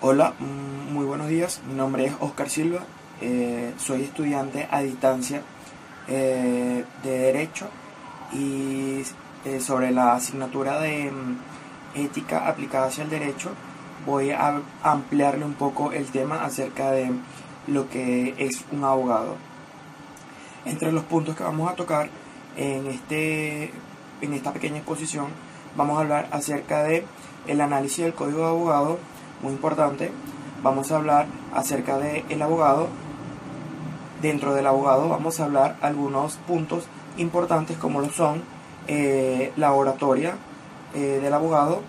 Hola, muy buenos días. Mi nombre es Oscar Silva. Soy estudiante a distancia de Derecho y sobre la asignatura de Ética aplicada hacia el Derecho voy a ampliarle un poco el tema acerca de lo que es un abogado. Entre los puntos que vamos a tocar en esta pequeña exposición vamos a hablar acerca de el análisis del código de abogado, muy importante. Vamos a hablar acerca del abogado. Dentro del abogado vamos a hablar algunos puntos importantes como lo son la oratoria del abogado,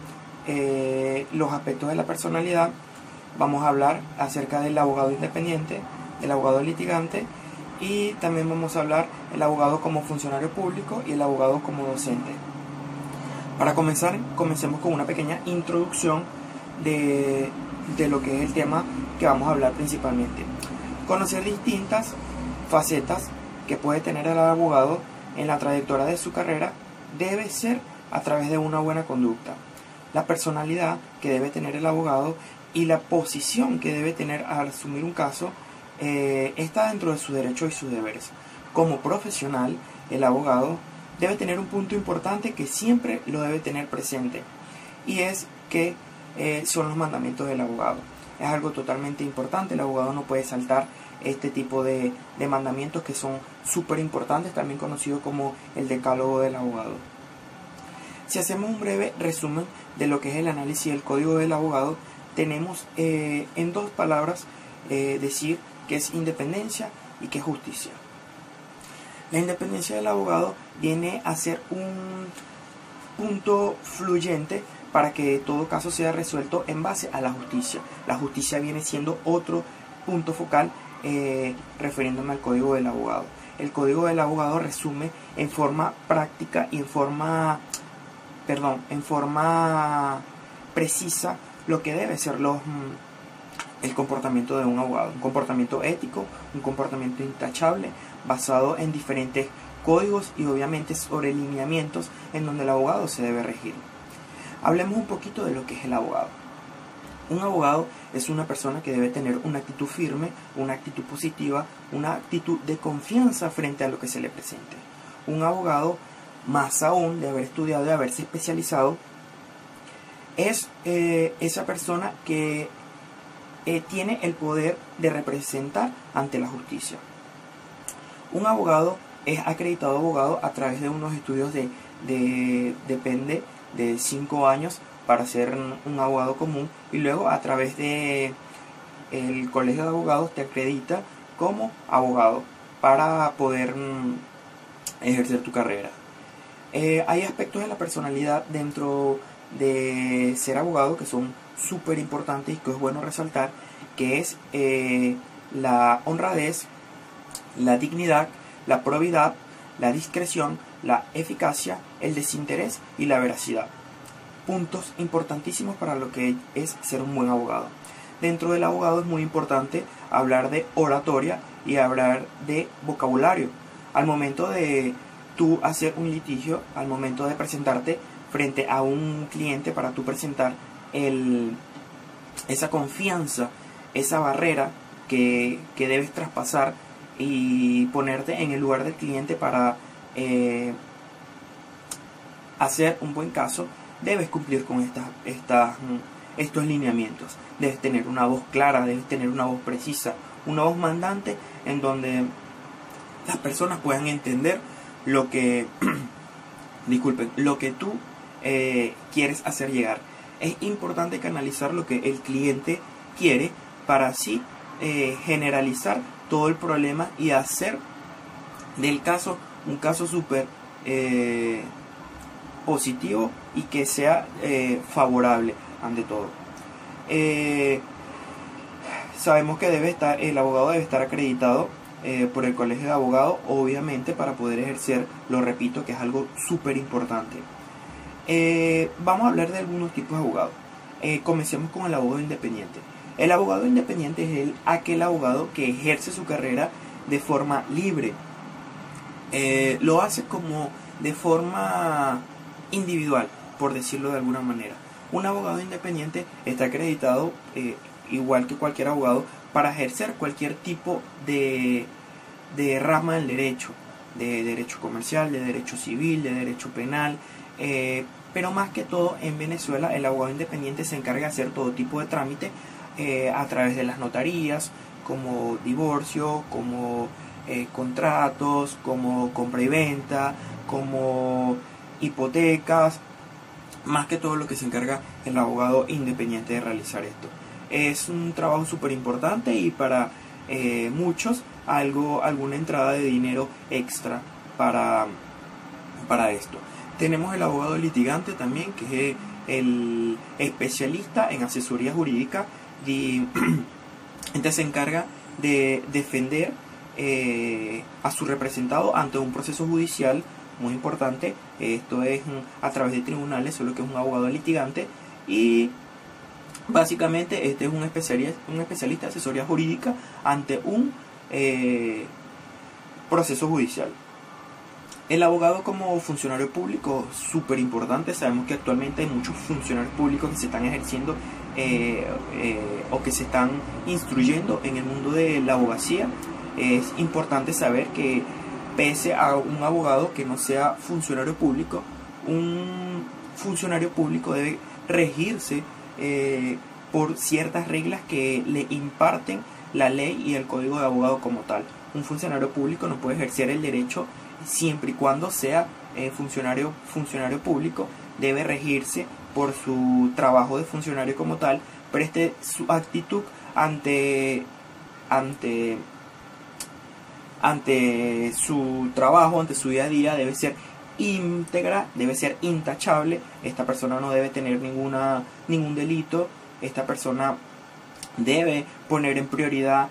los aspectos de la personalidad. Vamos a hablar acerca del abogado independiente, del abogado litigante, y también vamos a hablar el abogado como funcionario público y el abogado como docente. Para comenzar, comencemos con una pequeña introducción de lo que es el tema que vamos a hablar principalmente. Conocer distintas facetas que puede tener el abogado en la trayectoria de su carrera debe ser a través de una buena conducta. La personalidad que debe tener el abogado y la posición que debe tener al asumir un caso está dentro de sus derechos y sus deberes. Como profesional, el abogado debe tener un punto importante que siempre lo debe tener presente, y es que son los mandamientos del abogado. Es algo totalmente importante. El abogado no puede saltar este tipo de mandamientos que son súper importantes, también conocido como el decálogo del abogado. Si hacemos un breve resumen de lo que es el análisis del código del abogado, tenemos en dos palabras decir que es independencia y que es justicia. La independencia del abogado viene a ser un punto fluyente para que todo caso sea resuelto en base a la justicia. La justicia viene siendo otro punto focal refiriéndome al código del abogado. El código del abogado resume en forma práctica y en forma precisa lo que debe ser el comportamiento de un abogado. Un comportamiento ético, un comportamiento intachable, basado en diferentes códigos y obviamente sobre lineamientos en donde el abogado se debe regir. Hablemos un poquito de lo que es el abogado. Un abogado es una persona que debe tener una actitud firme, una actitud positiva, una actitud de confianza frente a lo que se le presente. Un abogado, más aún de haber estudiado, de haberse especializado, es esa persona que tiene el poder de representar ante la justicia. Un abogado es acreditado abogado a través de unos estudios depende de 5 años para ser un abogado común, y luego a través de el colegio de abogados te acredita como abogado para poder ejercer tu carrera. Hay aspectos de la personalidad dentro de ser abogado que son súper importantes y que es bueno resaltar, que es la honradez, la dignidad, la probidad, la discreción, la eficacia, el desinterés y la veracidad. Puntos importantísimos para lo que es ser un buen abogado. Dentro del abogado es muy importante hablar de oratoria y hablar de vocabulario. Al momento de tú hacer un litigio, al momento de presentarte frente a un cliente para tú presentar esa confianza, esa barrera que debes traspasar y ponerte en el lugar del cliente para hacer un buen caso, debes cumplir con estos lineamientos. Debes tener una voz clara, debes tener una voz precisa, una voz mandante en donde las personas puedan entender lo que lo que tú quieres hacer llegar. Es importante canalizar lo que el cliente quiere para así generalizar todo el problema y hacer del caso un caso súper positivo y que sea favorable ante todo. Sabemos que el abogado debe estar acreditado por el colegio de abogados, obviamente, para poder ejercer, lo repito, que es algo súper importante. Vamos a hablar de algunos tipos de abogados. Comencemos con el abogado independiente. El abogado independiente es aquel abogado que ejerce su carrera de forma libre. Lo hace como de forma individual, por decirlo de alguna manera. Un abogado independiente está acreditado igual que cualquier abogado, para ejercer cualquier tipo de rama del derecho, de derecho comercial, de derecho civil, de derecho penal, pero más que todo en Venezuela el abogado independiente se encarga de hacer todo tipo de trámite a través de las notarías, como divorcio, como contratos, como compra y venta, como hipotecas, más que todo lo que se encarga el abogado independiente de realizar esto. Es un trabajo súper importante y para muchos alguna entrada de dinero extra para esto. Tenemos el abogado litigante también, que es el especialista en asesoría jurídica y este se encarga de defender a su representado ante un proceso judicial muy importante. Esto es a través de tribunales, solo que es un abogado litigante, y básicamente este es un especialista de asesoría jurídica ante un proceso judicial. El abogado como funcionario público, súper importante. Sabemos que actualmente hay muchos funcionarios públicos que se están ejerciendo o que se están instruyendo en el mundo de la abogacía. Es importante saber que pese a un abogado que no sea funcionario público, un funcionario público debe regirse por ciertas reglas que le imparten la ley y el código de abogado como tal. Un funcionario público no puede ejercer el derecho siempre y cuando sea funcionario público. Debe regirse por su trabajo de funcionario como tal, preste su actitud ante su trabajo, ante su día a día, debe ser íntegra, debe ser intachable. Esta persona no debe tener ningún delito. Esta persona debe poner en prioridad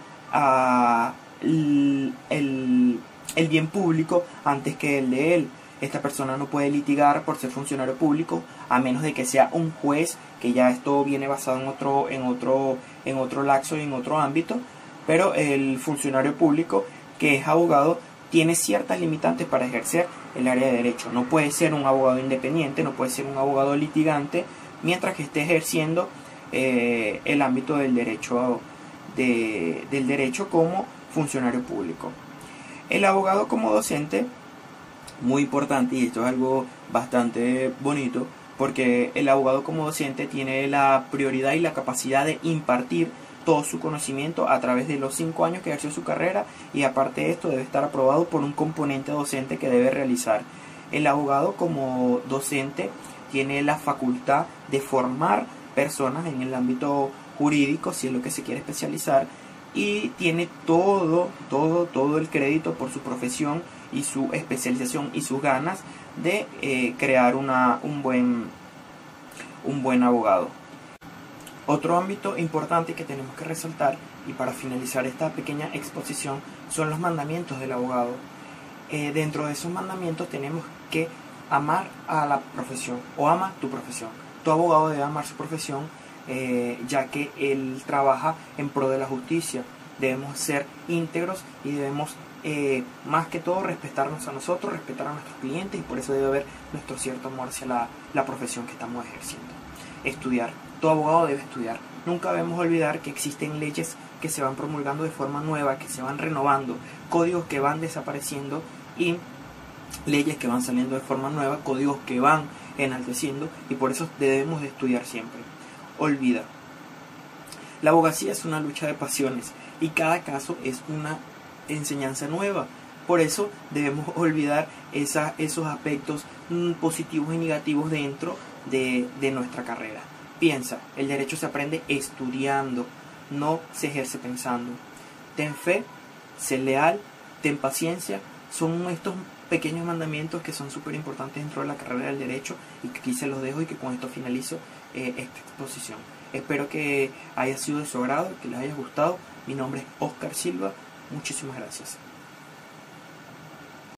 el bien público antes que el de él. Esta persona no puede litigar por ser funcionario público a menos de que sea un juez, que ya esto viene basado en otro laxo y en otro ámbito. Pero el funcionario público que es abogado tiene ciertas limitantes para ejercer el área de derecho. No puede ser un abogado independiente, no puede ser un abogado litigante mientras que esté ejerciendo el ámbito del derecho como funcionario público. El abogado como docente, muy importante, y esto es algo bastante bonito, porque el abogado como docente tiene la prioridad y la capacidad de impartir todo su conocimiento a través de los 5 años que ejerció su carrera, y aparte de esto debe estar aprobado por un componente docente que debe realizar. El abogado como docente tiene la facultad de formar personas en el ámbito jurídico, si es lo que se quiere especializar, y tiene todo el crédito por su profesión y su especialización y sus ganas de crear un buen abogado. Otro ámbito importante que tenemos que resaltar, y para finalizar esta pequeña exposición, son los mandamientos del abogado. Dentro de esos mandamientos tenemos que amar a la profesión, o ama tu profesión. Tu abogado debe amar su profesión, ya que él trabaja en pro de la justicia. Debemos ser íntegros y debemos más que todo respetarnos a nosotros, respetar a nuestros clientes, y por eso debe haber nuestro cierto amor hacia la profesión que estamos ejerciendo. Estudiar. Tu abogado debe estudiar. Nunca debemos olvidar que existen leyes que se van promulgando de forma nueva, que se van renovando, códigos que van desapareciendo y leyes que van saliendo de forma nueva, códigos que van enalteciendo, y por eso debemos de estudiar siempre. Olvida. La abogacía es una lucha de pasiones y cada caso es una enseñanza nueva. Por eso debemos olvidar esos aspectos positivos y negativos dentro de nuestra carrera. Piensa, el derecho se aprende estudiando, no se ejerce pensando. Ten fe, sé leal, ten paciencia. Son estos pequeños mandamientos que son súper importantes dentro de la carrera del derecho, y que aquí se los dejo, y que con esto finalizo esta exposición. Espero que haya sido de su agrado, que les haya gustado. Mi nombre es Oscar Silva. Muchísimas gracias.